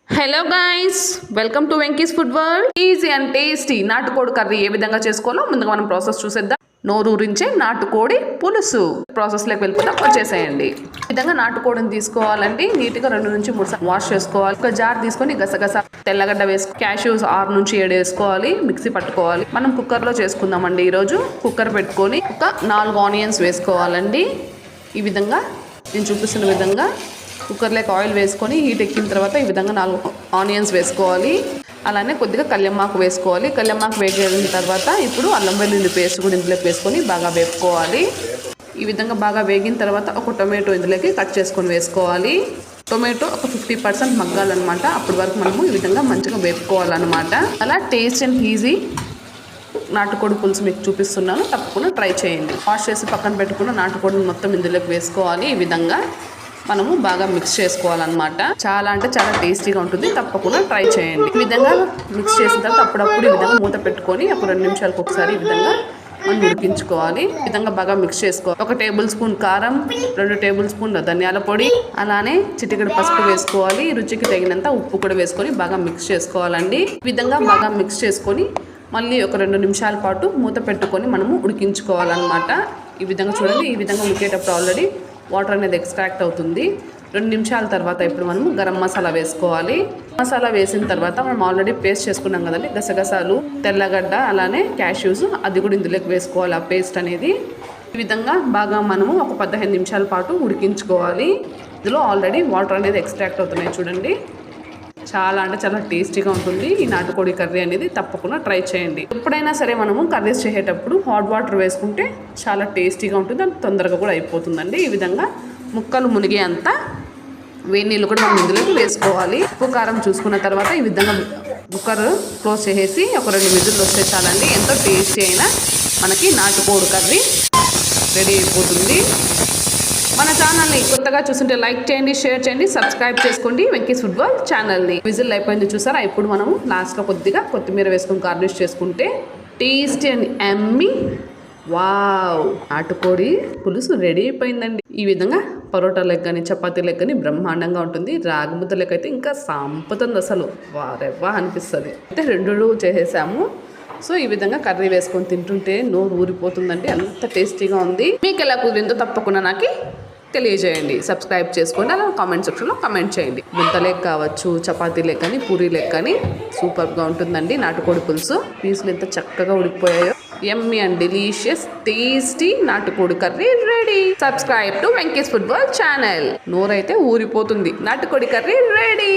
Hello guys, welcome to Venky's food world. Easy and tasty నాటుకోడి curry ఏ విధంగా చేసుకోవాలో ముందుగా మనం ప్రాసెస్ చూసేద్దాం. నోరూరించే నాటుకోడి పులుసు ప్రాసెస్లోకి వెళ్ళిపోతాం. వచ్చేసేయండి. ఈ విధంగా నాటుకోడిని తీసుకోవాలండి. నీట్గా 2 నుంచి 3 సార్లు వాష్ చేసుకోవాలి. ఒక జార్ తీసుకొని గసగస తెల్లగడ్డ వేసుకో, క్యాష్యూస్ 6 నుంచి 7 వేసుకోవాలి. మిక్సీ పట్టుకోవాలి. మనం కుక్కర్లో చేసుకుందామండి. ఈరోజు కుక్కర్ పెట్టుకొని ఒక 4 ఆనియన్స్ వేసుకోవాలండి. ఈ విధంగా నేను చూపిస్తున్న విధంగా కుక్కర్లోకి ఆయిల్ వేసుకొని హీట్ ఎక్కిన తర్వాత ఈ విధంగా 4 ఆనియన్స్ వేసుకోవాలి. అలానే కొద్దిగా కళ్యామాకు వేసుకోవాలి. కళ్యామాకు వేగిన తర్వాత ఇప్పుడు అల్లం వెల్లుల్లి పేస్ట్ కూడా ఇందులోకి వేసుకొని బాగా వేపుకోవాలి. ఈ విధంగా బాగా వేగిన తర్వాత ఒక టొమాటో ఇందులోకి కట్ చేసుకొని వేసుకోవాలి. టొమాటో ఒక 50% మగ్గాలన్నమాట. అప్పటి వరకు మనము ఈ విధంగా మంచిగా వేపుకోవాలన్నమాట. అలా టేస్ట్ అండ్ ఈజీ నాటుకోడి పులుసు మీకు చూపిస్తున్నాను, తప్పకుండా ట్రై చేయండి. వాష్ చేసి పక్కన పెట్టుకున్న నాటుకోడిని మొత్తం ఇందులోకి వేసుకోవాలి. ఈ విధంగా మనము బాగా మిక్స్ చేసుకోవాలన్నమాట. చాలా అంటే చాలా టేస్టీగా ఉంటుంది, తప్పకుండా ట్రై చేయండి. ఈ విధంగా మిక్స్ చేసిన తర్వాత అప్పుడప్పుడు ఈ విధంగా మూత పెట్టుకొని ఒక 2 నిమిషాలకు ఒకసారి ఈ విధంగా మనం ఉడికించుకోవాలి. ఈ విధంగా బాగా మిక్స్ చేసుకోవాలి. 1 టేబుల్ స్పూన్ కారం, 2 టేబుల్ స్పూన్ ధనియాల పొడి, అలానే చిటికెడు పసుపు వేసుకోవాలి. రుచికి తగినంత ఉప్పు కూడా వేసుకొని బాగా మిక్స్ చేసుకోవాలండి. ఈ విధంగా బాగా మిక్స్ చేసుకొని మళ్ళీ ఒక 2 నిమిషాల పాటు మూత పెట్టుకొని మనము ఉడికించుకోవాలన్నమాట. ఈ విధంగా చూడండి. ఈ విధంగా ఉడికేటప్పుడు ఆల్రెడీ వాటర్ అనేది ఎక్స్ట్రాక్ట్ అవుతుంది. 2 నిమిషాల తర్వాత ఇప్పుడు మనము గరం మసాలా వేసుకోవాలి. మసాలా వేసిన తర్వాత మనం ఆల్రెడీ పేస్ట్ చేసుకున్నాం కదండి, గసగసాలు, తెల్లగడ్డ, అలానే క్యాష్యూస్, అది కూడా ఇందులోకి వేసుకోవాలి. ఆ పేస్ట్ అనేది ఈ విధంగా బాగా మనము ఒక 15 నిమిషాల పాటు ఉడికించుకోవాలి. ఇందులో ఆల్రెడీ వాటర్ అనేది ఎక్స్ట్రాక్ట్ అవుతున్నాయి చూడండి. చాలా అంటే చాలా టేస్టీగా ఉంటుంది ఈ నాటుకోడి కర్రీ అనేది, తప్పకుండా ట్రై చేయండి. ఎప్పుడైనా సరే మనము కర్రీస్ చేసేటప్పుడు హాట్ వాటర్ వేసుకుంటే చాలా టేస్టీగా ఉంటుంది అండ్ తొందరగా కూడా అయిపోతుందండి. ఈ విధంగా ముక్కలు మునిగే అంత వేడి నీళ్ళు కూడా మనం ఇందులోకి వేసుకోవాలి. ఉప్పు కారం చూసుకున్న తర్వాత ఈ విధంగా కుక్కర్ క్లోజ్ చేసేసి ఒక 2 విజిల్లు వస్తే చాలండి. ఎంతో టేస్టీ అయినా మనకి నాటుకోడి కర్రీ రెడీ అయిపోతుంది. మన ఛానల్ని కొత్తగా చూస్తుంటే లైక్ చేయండి, షేర్ చేయండి, సబ్స్క్రైబ్ చేసుకోండి వెంకీస్ ఫుడ్ వరల్డ్ ఛానల్ని. విజిల్ అయిపోయింది చూసారా. ఇప్పుడు మనము లాస్ట్లో కొద్దిగా కొత్తిమీర వేసుకొని గార్నిష్ చేసుకుంటే టేస్టీ అండ్ ఎమ్మీ వావ్ నాటుకోడి పులుసు రెడీ అయిపోయిందండి. ఈ విధంగా పరోటా లెగ్ కానీ చపాతీ లెగ్ కానీ బ్రహ్మాండంగా ఉంటుంది. రాగిముద్ద లెక్క అయితే ఇంకా సంపుతుంది, అసలు వారెవ్వా అనిపిస్తుంది. అయితే 2 చేసేసాము. సో ఈ విధంగా కర్రీ వేసుకొని తింటుంటే నోరు ఊరిపోతుందండి, అంత టేస్టీగా ఉంది. మీకు ఎలా కుదిరిందో తప్పకుండా నాకు తెలియజేయండి. సబ్స్క్రైబ్ చేసుకోండి, అలా కామెంట్ సెక్షన్లో కామెంట్ చేయండి. ముద్ద లెగ్ కావచ్చు, చపాతీ లెగ్ కానీ, పూరీ లెగ్ కానీ సూపర్గా ఉంటుందండి నాటుకోడి పులుసు. పీసులు ఎంత చక్కగా ఉడికిపోయాయో. యమ్మీ అండ్ డెలీషియస్ టేస్టీ నాటుకోడి curry ready. Subscribe to Venky's food world channel. నోరైతే ఊరిపోతుంది. నాటుకోడి కర్రీ రెడీ.